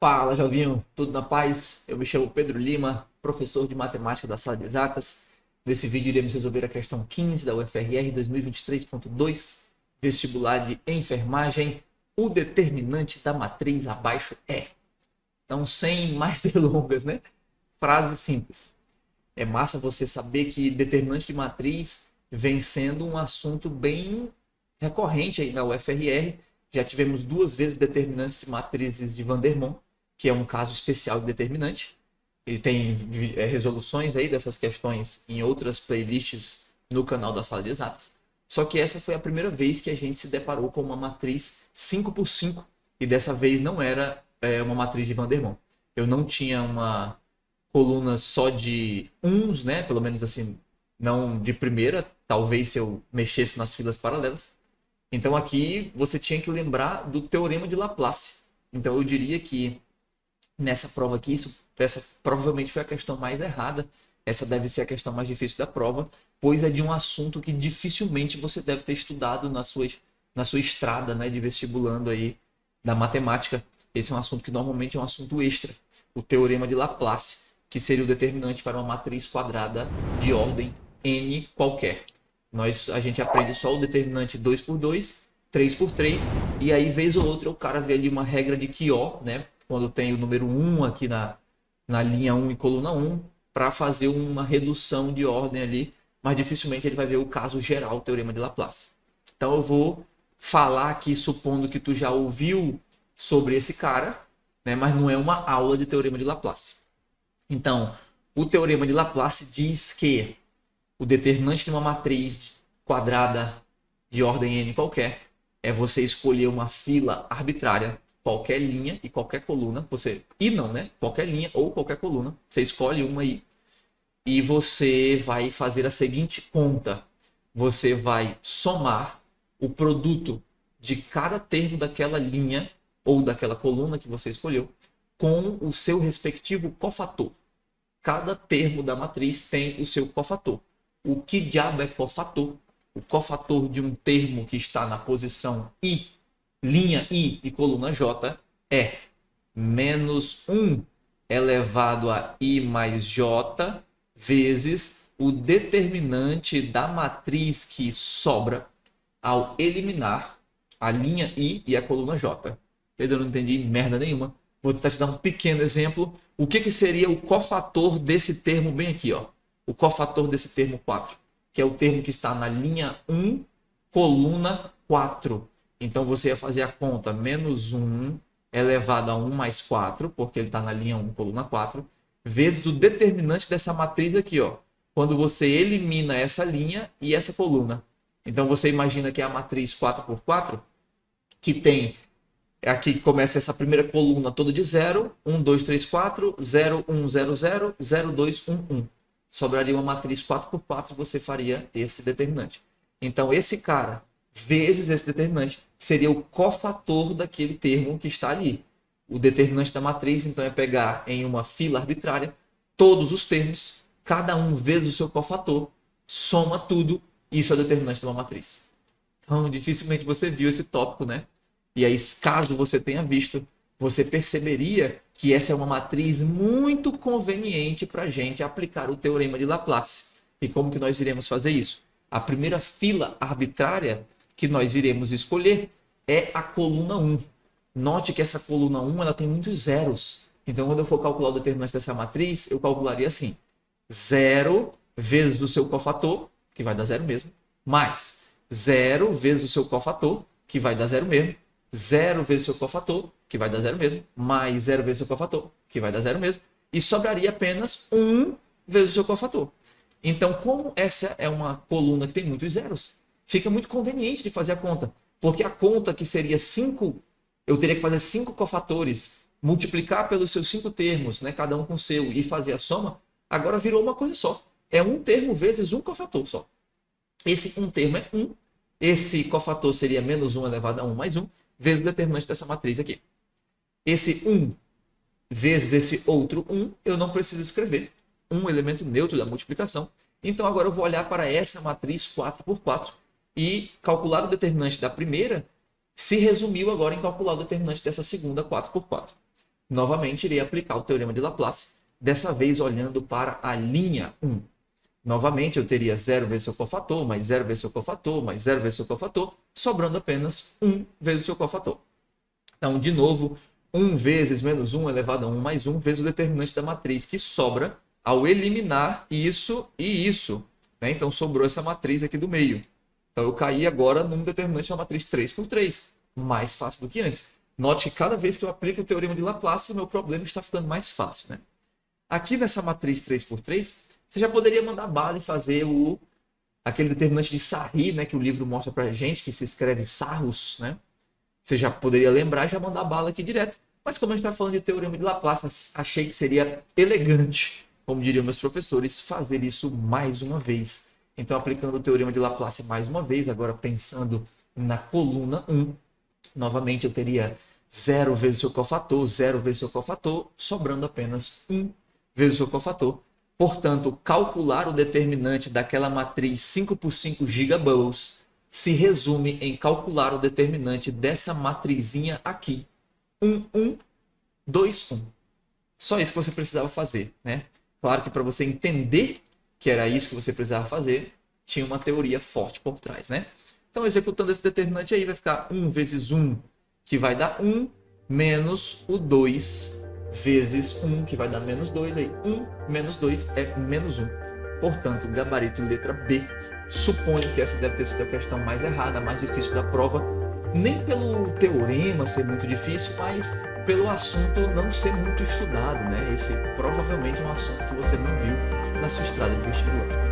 Fala, Jovinho, tudo na paz? Eu me chamo Pedro Lima, professor de matemática da sala de exatas. Nesse vídeo iremos resolver a questão 15 da UFRR 2023.2, vestibular de enfermagem. O determinante da matriz abaixo é. Então, sem mais delongas, né? Frase simples. É massa você saber que determinante de matriz vem sendo um assunto bem recorrente aí na UFRR. Já tivemos duas vezes determinantes de matrizes de Vandermonde, que é um caso especial de determinante. Ele tem resoluções aí dessas questões em outras playlists no canal da Sala de Exatas. Só que essa foi a primeira vez que a gente se deparou com uma matriz 5 por 5 e dessa vez não era uma matriz de Vandermonde. Eu não tinha uma coluna só de uns, né? Pelo menos assim, não de primeira, talvez se eu mexesse nas filas paralelas. Então aqui você tinha que lembrar do teorema de Laplace. Então eu diria que nessa prova aqui, essa provavelmente foi a questão mais errada. Essa deve ser a questão mais difícil da prova, pois é de um assunto que dificilmente você deve ter estudado na sua estrada, né, de vestibulando aí da matemática. Esse é um assunto que normalmente é um assunto extra, o teorema de Laplace, que seria o determinante para uma matriz quadrada de ordem n qualquer. A gente aprende só o determinante 2 por 2, 3 por 3, e aí vez ou outra o cara vê ali uma regra de Chiot, né? Quando tem o número 1 aqui na linha 1 e coluna 1, para fazer uma redução de ordem ali, mas dificilmente ele vai ver o caso geral, o teorema de Laplace. Então eu vou falar aqui supondo que tu já ouviu sobre esse cara, né? Mas não é uma aula de teorema de Laplace. Então, o teorema de Laplace diz que o determinante de uma matriz quadrada de ordem n qualquer é você escolher uma fila arbitrária, qualquer linha e qualquer coluna, não, né? Qualquer linha ou qualquer coluna, você escolhe uma aí e você vai fazer a seguinte conta. Você vai somar o produto de cada termo daquela linha ou daquela coluna que você escolheu com o seu respectivo cofator. Cada termo da matriz tem o seu cofator. O que diabo é cofator? O cofator de um termo que está na posição I, linha I e coluna J é menos 1 elevado a I mais J vezes o determinante da matriz que sobra ao eliminar a linha I e a coluna J. Eu não entendi merda nenhuma. Vou tentar te dar um pequeno exemplo. O que seria o cofator desse termo bem aqui, ó? O cofator desse termo 4, que é o termo que está na linha 1, coluna 4. Então você ia fazer a conta menos 1 elevado a 1 mais 4, porque ele está na linha 1, coluna 4, vezes o determinante dessa matriz aqui, ó. Quando você elimina essa linha e essa coluna. Então você imagina que é a matriz 4 por 4, que tem aqui começa essa primeira coluna toda de 0, 1, 2, 3, 4, 0, 1, 0, 0, 0, 2, 1, 1. Sobraria uma matriz 4 por 4, você faria esse determinante. Então, esse cara, vezes esse determinante, seria o cofator daquele termo que está ali. O determinante da matriz, então, é pegar em uma fila arbitrária todos os termos, cada um vezes o seu cofator, soma tudo, e isso é o determinante de uma matriz. Então, dificilmente você viu esse tópico, né? E aí, caso você tenha visto, você perceberia que essa é uma matriz muito conveniente para a gente aplicar o teorema de Laplace. E como que nós iremos fazer isso? A primeira fila arbitrária que nós iremos escolher é a coluna 1. Note que essa coluna 1 ela tem muitos zeros. Então, quando eu for calcular o determinante dessa matriz, eu calcularia assim: 0 vezes o seu cofator, que vai dar zero mesmo, mais 0 vezes o seu cofator, que vai dar zero mesmo, 0 vezes seu cofator, que vai dar zero mesmo, mais 0 vezes seu cofator, que vai dar zero mesmo, e sobraria apenas 1 vezes o seu cofator. Então, como essa é uma coluna que tem muitos zeros, fica muito conveniente de fazer a conta, porque a conta que seria 5, eu teria que fazer 5 cofatores, multiplicar pelos seus 5 termos, né, cada um com o seu, e fazer a soma, agora virou uma coisa só. É um termo vezes um cofator só. Esse um termo é 1, esse cofator seria menos 1 elevado a 1 mais 1, vezes o determinante dessa matriz aqui. Esse 1 vezes esse outro 1, eu não preciso escrever. Um elemento neutro da multiplicação. Então agora eu vou olhar para essa matriz 4 por 4 e calcular o determinante da primeira se resumiu agora em calcular o determinante dessa segunda 4 por 4. Novamente, irei aplicar o teorema de Laplace, dessa vez olhando para a linha 1. Novamente, eu teria 0 vezes seu cofator, mais 0 vezes seu cofator, mais 0 vezes seu cofator, sobrando apenas 1 vezes seu cofator. Então, de novo, 1 vezes menos 1 elevado a 1 mais 1 vezes o determinante da matriz, que sobra ao eliminar isso e isso. Né? Então, sobrou essa matriz aqui do meio. Então, eu caí agora num determinante da matriz 3 por 3. Mais fácil do que antes. Note que cada vez que eu aplico o teorema de Laplace, o meu problema está ficando mais fácil. Né? Aqui nessa matriz 3 por 3, você já poderia mandar bala e fazer aquele determinante de Sarri, né, que o livro mostra pra gente, que se escreve Sarrus, né? Você já poderia lembrar e já mandar bala aqui direto. Mas como a gente está falando de teorema de Laplace, achei que seria elegante, como diriam meus professores, fazer isso mais uma vez. Então, aplicando o teorema de Laplace mais uma vez, agora pensando na coluna 1, novamente eu teria 0 vezes seu cofator, 0 vezes seu cofator, sobrando apenas 1 vezes seu cofator. Portanto, calcular o determinante daquela matriz 5 por 5 gigabubbles se resume em calcular o determinante dessa matrizinha aqui. 1, 1, 2, 1. Só isso que você precisava fazer, né? Claro que para você entender que era isso que você precisava fazer, tinha uma teoria forte por trás, né? Então, executando esse determinante aí, vai ficar 1 vezes 1, que vai dar 1, menos o 2 vezes 1, que vai dar menos 2. Aí, 1 menos 2 é menos 1. Portanto, gabarito letra B. Suponho que essa deve ter sido a questão mais errada, a mais difícil da prova. Nem pelo teorema ser muito difícil, mas pelo assunto não ser muito estudado, né? Esse provavelmente é um assunto que você não viu na sua estrada de vestibular.